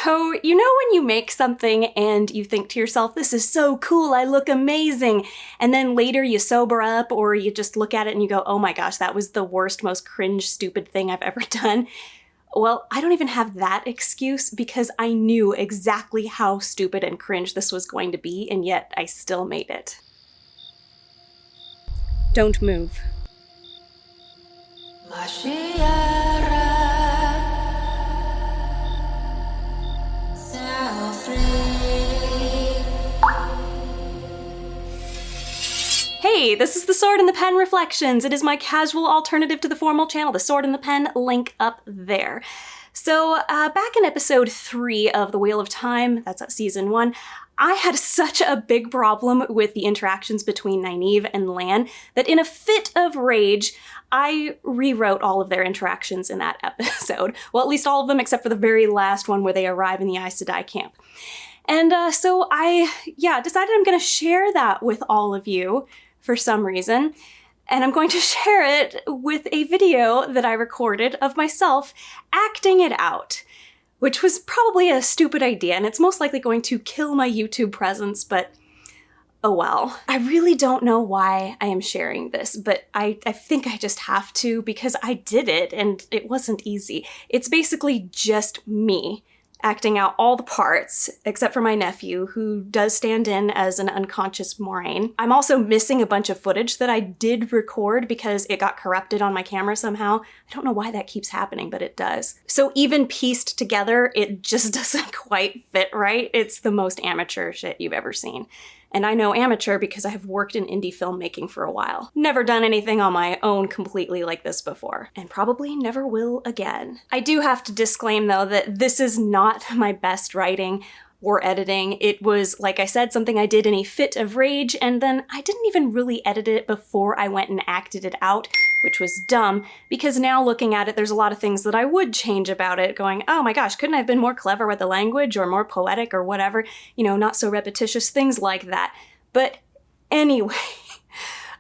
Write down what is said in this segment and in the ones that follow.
So, you know when you make something and you think to yourself, this is so cool, I look amazing, and then later you sober up or you just look at it and you go, oh my gosh, that was the worst, most cringe, stupid thing I've ever done? Well, I don't even have that excuse because I knew exactly how stupid and cringe this was going to be, and yet I still made it. Don't move. Hey, this is the Sword and the Pen Reflections. It is my casual alternative to the formal channel, the Sword and the Pen, link up there. So back in episode 3 of The Wheel of Time, that's season 1, I had such a big problem with the interactions between Nynaeve and Lan that in a fit of rage, I rewrote all of their interactions in that episode. Well, at least all of them except for the very last one where they arrive in the Aes Sedai camp. And so I decided I'm going to share that with all of you for some reason. And I'm going to share it with a video that I recorded of myself acting it out, which was probably a stupid idea, and it's most likely going to kill my YouTube presence, but oh well. I really don't know why I am sharing this, but I think I just have to because I did it and it wasn't easy. It's basically just me acting out all the parts, except for my nephew, who does stand in as an unconscious Moraine. I'm also missing a bunch of footage that I did record because it got corrupted on my camera somehow. I don't know why that keeps happening, but it does. So even pieced together, it just doesn't quite fit right. It's the most amateur shit you've ever seen. And I know amateur because I have worked in indie filmmaking for a while. Never done anything on my own completely like this before, and probably never will again. I do have to disclaim though that this is not my best writing or editing. It was, like I said, something I did in a fit of rage, and then I didn't even really edit it before I went and acted it out, which was dumb, because now looking at it, there's a lot of things that I would change about it, going, oh my gosh, couldn't I have been more clever with the language or more poetic or whatever, you know, not so repetitious, things like that. But anyway,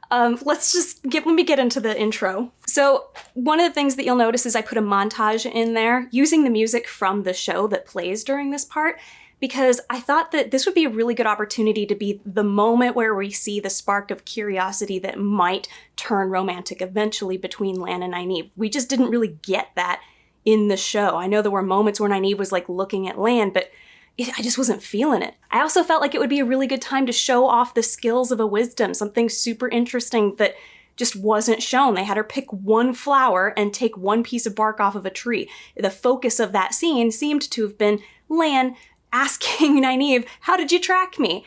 let me get into the intro. So one of the things that you'll notice is I put a montage in there using the music from the show that plays during this part, because I thought that this would be a really good opportunity to be the moment where we see the spark of curiosity that might turn romantic eventually between Lan and Nynaeve. We just didn't really get that in the show. I know there were moments where Nynaeve was like looking at Lan, but I just wasn't feeling it. I also felt like it would be a really good time to show off the skills of a wisdom, something super interesting that just wasn't shown. They had her pick one flower and take one piece of bark off of a tree. The focus of that scene seemed to have been Lan asking Nynaeve, how did you track me?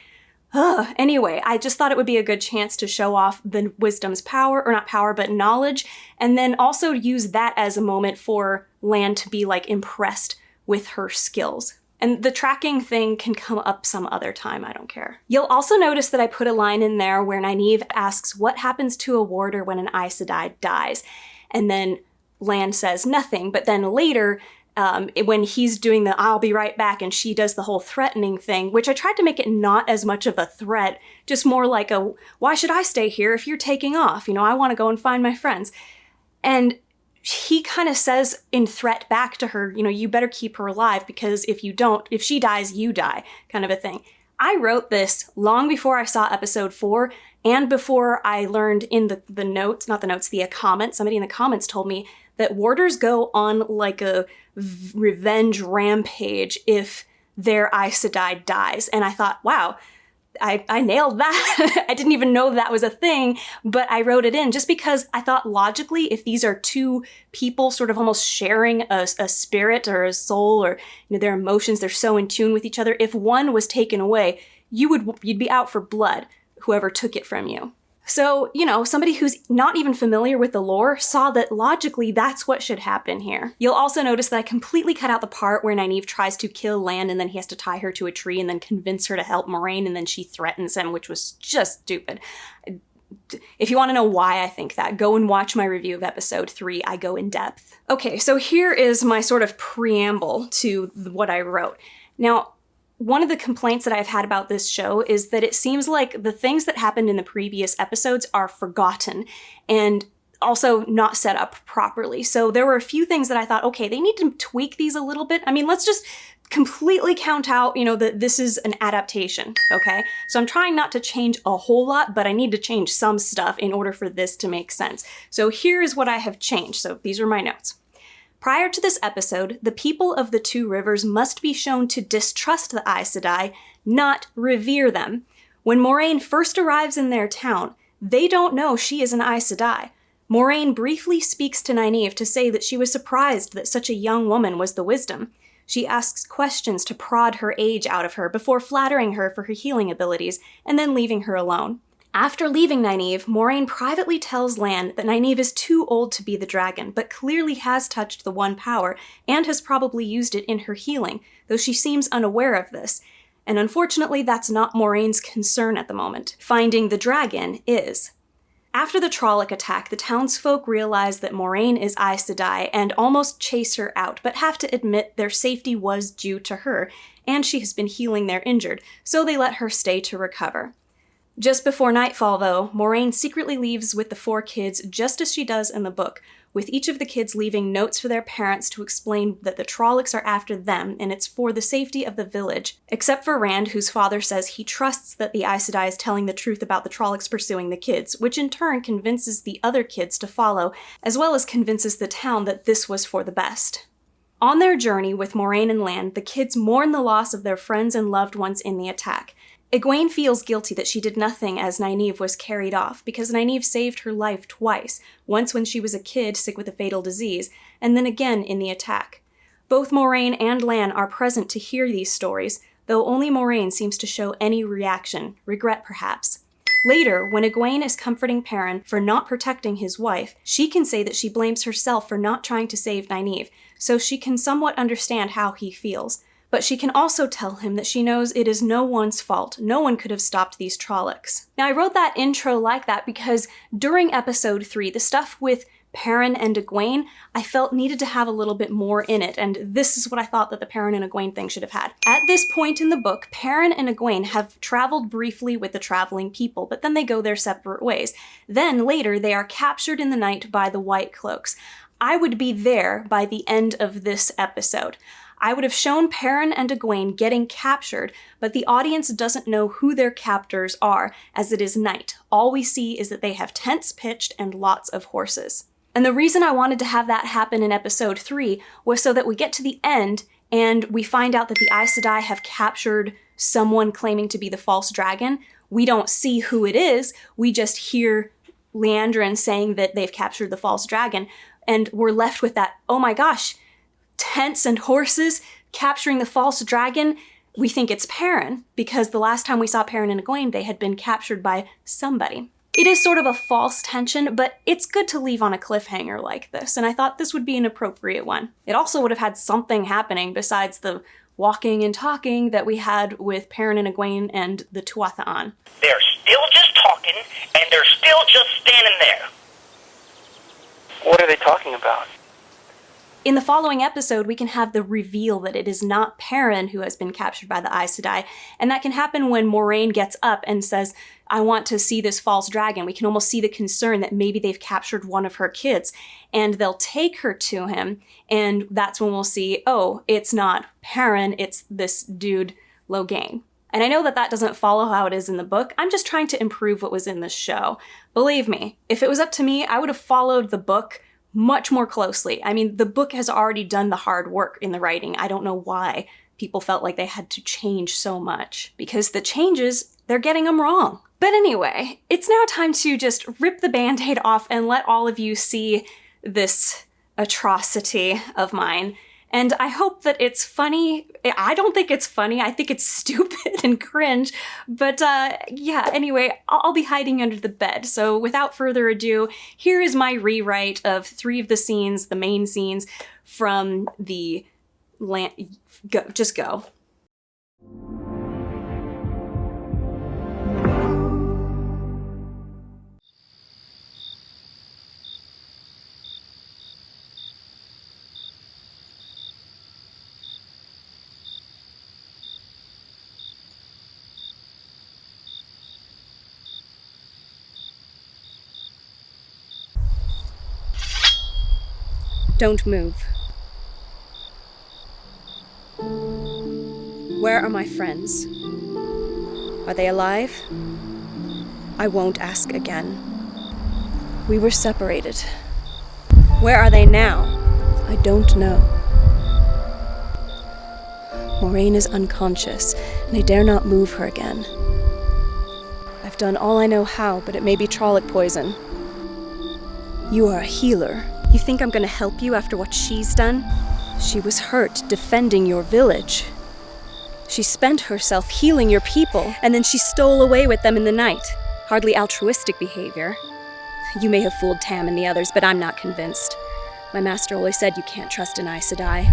Anyway, I just thought it would be a good chance to show off the wisdom's power, or not power, but knowledge, and then also use that as a moment for Lan to be like impressed with her skills. And the tracking thing can come up some other time, I don't care. You'll also notice that I put a line in there where Nynaeve asks what happens to a warder when an Aes Sedai dies, and then Lan says nothing, but then later, when he's doing the I'll be right back and she does the whole threatening thing, which I tried to make it not as much of a threat, just more like a, why should I stay here if you're taking off? You know, I want to go and find my friends. And he kind of says in threat back to her, you know, you better keep her alive because if you don't, if she dies, you die, kind of a thing. I wrote this long before I saw episode 4 and before I learned in the notes, not the notes, the comments, somebody in the comments told me that warders go on like a revenge rampage if their Aes Sedai dies. And I thought, wow, I nailed that. I didn't even know that was a thing, but I wrote it in just because I thought logically, if these are two people sort of almost sharing a spirit or a soul or, you know, their emotions, they're so in tune with each other. If one was taken away, you'd be out for blood, whoever took it from you. So, you know, somebody who's not even familiar with the lore saw that logically that's what should happen here. You'll also notice that I completely cut out the part where Nynaeve tries to kill Lan and then he has to tie her to a tree and then convince her to help Moraine and then she threatens him, which was just stupid. If you want to know why I think that, go and watch my review of episode 3. I go in depth. Okay, so here is my sort of preamble to what I wrote. Now, one of the complaints that I've had about this show is that it seems like the things that happened in the previous episodes are forgotten and also not set up properly. So there were a few things that I thought, okay, they need to tweak these a little bit. I mean, let's just completely count out, that this is an adaptation, okay? So I'm trying not to change a whole lot, but I need to change some stuff in order for this to make sense. So here's what I have changed. So these are my notes. Prior to this episode, the people of the Two Rivers must be shown to distrust the Aes Sedai, not revere them. When Moiraine first arrives in their town, they don't know she is an Aes Sedai. Moiraine briefly speaks to Nynaeve to say that she was surprised that such a young woman was the Wisdom. She asks questions to prod her age out of her before flattering her for her healing abilities, and then leaving her alone. After leaving Nynaeve, Moiraine privately tells Lan that Nynaeve is too old to be the dragon, but clearly has touched the One Power, and has probably used it in her healing, though she seems unaware of this. And unfortunately, that's not Moraine's concern at the moment. Finding the dragon is. After the Trolloc attack, the townsfolk realize that Moiraine is Aes Sedai and almost chase her out, but have to admit their safety was due to her, and she has been healing their injured, so they let her stay to recover. Just before nightfall, though, Moiraine secretly leaves with the 4 kids just as she does in the book, with each of the kids leaving notes for their parents to explain that the Trollocs are after them and it's for the safety of the village, except for Rand, whose father says he trusts that the Aes Sedai is telling the truth about the Trollocs pursuing the kids, which in turn convinces the other kids to follow, as well as convinces the town that this was for the best. On their journey with Moiraine and Lan, the kids mourn the loss of their friends and loved ones in the attack. Egwene feels guilty that she did nothing as Nynaeve was carried off, because Nynaeve saved her life twice, once when she was a kid sick with a fatal disease, and then again in the attack. Both Moiraine and Lan are present to hear these stories, though only Moiraine seems to show any reaction, regret perhaps. Later, when Egwene is comforting Perrin for not protecting his wife, she can say that she blames herself for not trying to save Nynaeve, so she can somewhat understand how he feels. But she can also tell him that she knows it is no one's fault. No one could have stopped these Trollocs. Now, I wrote that intro like that because during episode 3, the stuff with Perrin and Egwene, I felt needed to have a little bit more in it, and this is what I thought that the Perrin and Egwene thing should have had. At this point in the book, Perrin and Egwene have traveled briefly with the traveling people, but then they go their separate ways. Then, later, they are captured in the night by the White Cloaks. I would be there by the end of this episode. I would have shown Perrin and Egwene getting captured, but the audience doesn't know who their captors are, as it is night. All we see is that they have tents pitched and lots of horses. And the reason I wanted to have that happen in episode 3 was so that we get to the end and we find out that the Aes Sedai have captured someone claiming to be the false dragon. We don't see who it is, we just hear Liandrin saying that they've captured the false dragon, and we're left with that, oh my gosh, tents and horses capturing the false dragon. We think it's Perrin, because the last time we saw Perrin and Egwene, they had been captured by somebody. It is sort of a false tension, but it's good to leave on a cliffhanger like this, and I thought this would be an appropriate one. It also would have had something happening besides the walking and talking that we had with Perrin and Egwene and the Tuatha'an. They're still just talking, and they're still just standing there. What are they talking about? In the following episode, we can have the reveal that it is not Perrin who has been captured by the Aes Sedai, and that can happen when Moiraine gets up and says, I want to see this false dragon. We can almost see the concern that maybe they've captured one of her kids, and they'll take her to him, and that's when we'll see, oh, it's not Perrin, it's this dude, Logain. And I know that that doesn't follow how it is in the book. I'm just trying to improve what was in the show. Believe me, if it was up to me, I would have followed the book much more closely. I mean, the book has already done the hard work in the writing. I don't know why people felt like they had to change so much, because the changes, they're getting them wrong. But anyway, it's now time to just rip the Band-Aid off and let all of you see this atrocity of mine. And I hope that it's funny. I don't think it's funny. I think it's stupid and cringe. But yeah, anyway, I'll be hiding under the bed. So without further ado, here is my rewrite of 3 of the scenes, the main scenes from the Just go. Don't move. Where are my friends? Are they alive? I won't ask again. We were separated. Where are they now? I don't know. Moraine is unconscious, and I dare not move her again. I've done all I know how, but it may be Trolloc poison. You are a healer. You think I'm gonna help you after what she's done? She was hurt defending your village. She spent herself healing your people, and then she stole away with them in the night. Hardly altruistic behavior. You may have fooled Tam and the others, but I'm not convinced. My master always said you can't trust an Aes Sedai.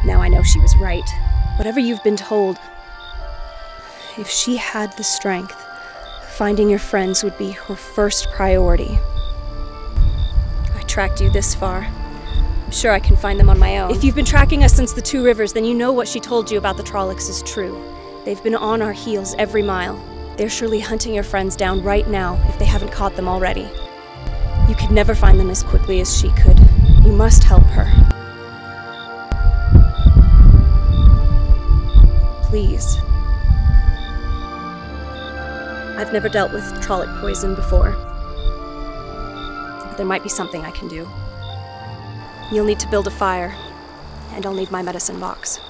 Now I know she was right. Whatever you've been told, if she had the strength, finding your friends would be her first priority. I tracked you this far. I'm sure I can find them on my own. If you've been tracking us since the Two Rivers, then you know what she told you about the Trollocs is true. They've been on our heels every mile. They're surely hunting your friends down right now, if they haven't caught them already. You could never find them as quickly as she could. You must help her. Please. I've never dealt with Trolloc poison before. But there might be something I can do. You'll need to build a fire, and I'll need my medicine box.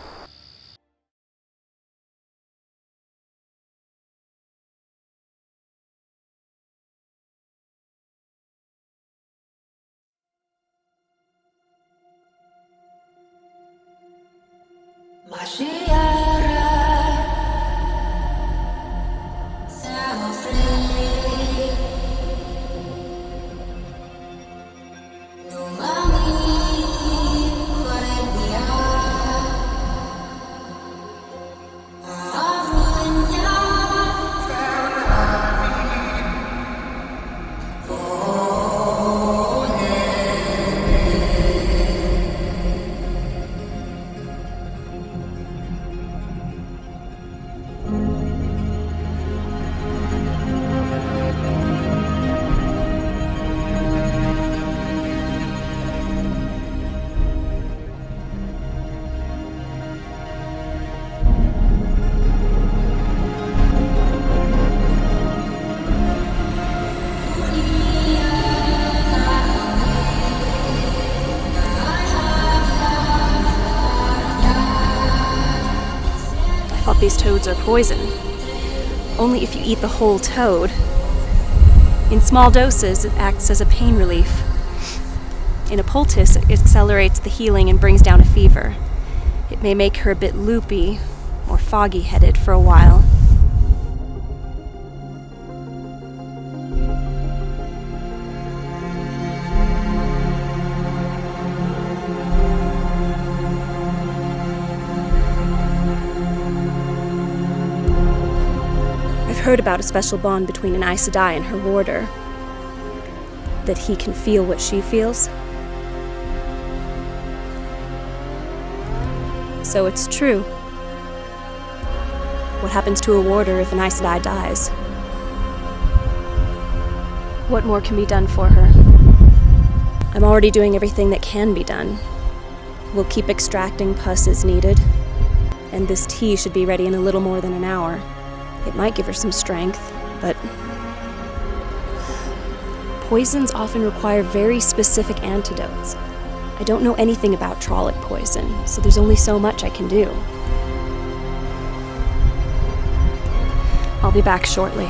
These toads are poison. Only if you eat the whole toad. In small doses, it acts as a pain relief. In a poultice, it accelerates the healing and brings down a fever. It may make her a bit loopy or foggy-headed for a while. Heard about a special bond between an Aes Sedai and her warder. That he can feel what she feels. So it's true. What happens to a warder if an Aes Sedai dies? What more can be done for her? I'm already doing everything that can be done. We'll keep extracting pus as needed. And this tea should be ready in a little more than an hour. It might give her some strength, but poisons often require very specific antidotes. I don't know anything about Trolloc poison, so there's only so much I can do. I'll be back shortly.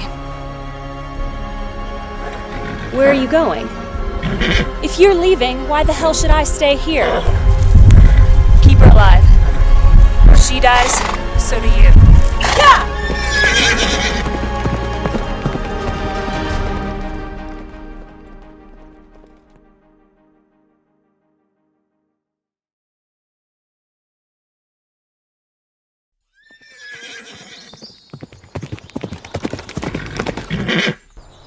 Where are you going? If you're leaving, why the hell should I stay here? Keep her alive. If she dies, so do you. Yeah!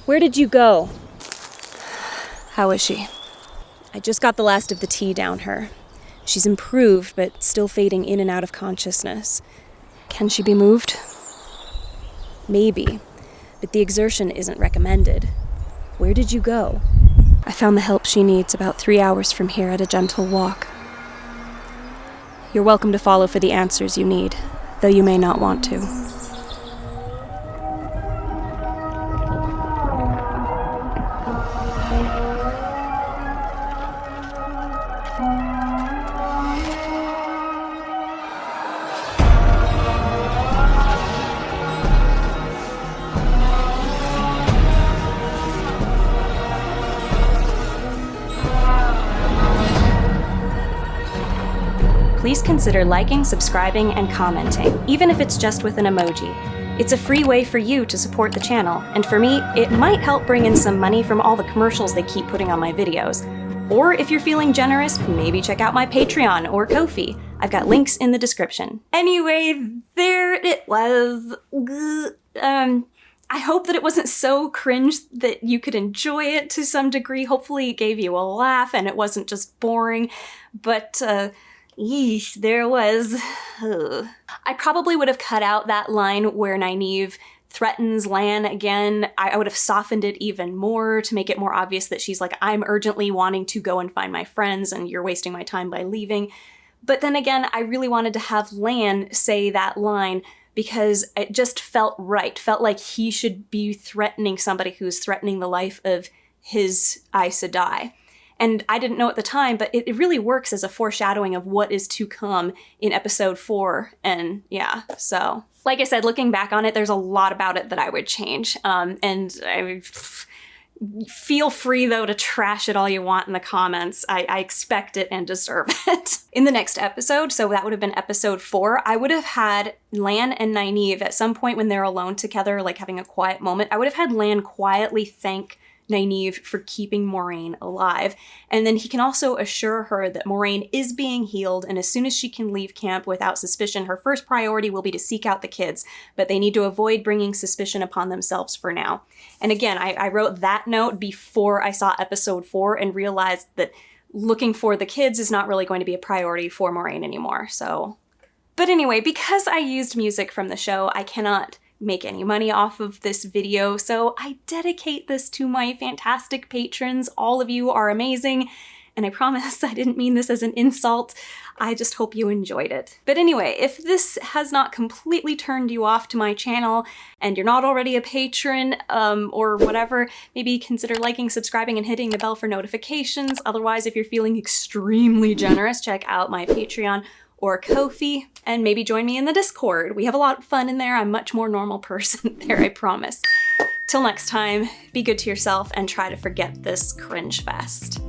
Where did you go? How is she? I just got the last of the tea down her. She's improved, but still fading in and out of consciousness. Can she be moved? Maybe, but the exertion isn't recommended. Where did you go? I found the help she needs about 3 hours from here at a gentle walk. You're welcome to follow for the answers you need. though you may not want to. Please consider liking, subscribing, and commenting, even if it's just with an emoji. It's a free way for you to support the channel, and for me, it might help bring in some money from all the commercials they keep putting on my videos. Or if you're feeling generous, maybe check out my Patreon or Ko-fi. I've got links in the description. Anyway, there it was. I hope that it wasn't so cringe that you could enjoy it to some degree. Hopefully it gave you a laugh and it wasn't just boring, but yeesh, there was. I probably would have cut out that line where Nynaeve threatens Lan again. I would have softened it even more to make it more obvious that she's like, I'm urgently wanting to go and find my friends and you're wasting my time by leaving. But then again, I really wanted to have Lan say that line because it just felt right. Felt like he should be threatening somebody who's threatening the life of his Aes Sedai. And I didn't know at the time, but it really works as a foreshadowing of what is to come in episode 4. And yeah, so like I said, looking back on it, there's a lot about it that I would change. And I feel free, though, to trash it all you want in the comments. I expect it and deserve it. In the next episode, so that would have been episode 4, I would have had Lan and Nynaeve at some point when they're alone together, like having a quiet moment. I would have had Lan quietly thank Nynaeve for keeping Moiraine alive, and then he can also assure her that Moiraine is being healed, and as soon as she can leave camp without suspicion, her first priority will be to seek out the kids, but they need to avoid bringing suspicion upon themselves for now. And again, I wrote that note before I saw episode 4 and realized that looking for the kids is not really going to be a priority for Moiraine anymore, so. But anyway, because I used music from the show, I cannot make any money off of this video, so I dedicate this to my fantastic patrons. All of you are amazing, and I promise I didn't mean this as an insult. I just hope you enjoyed it. But anyway, if this has not completely turned you off to my channel and you're not already a patron or whatever, maybe consider liking, subscribing, and hitting the bell for notifications. Otherwise, if you're feeling extremely generous, check out my Patreon or Ko-fi, and maybe join me in the Discord. We have a lot of fun in there. I'm a much more normal person there, I promise. Till next time, be good to yourself and try to forget this cringe fest.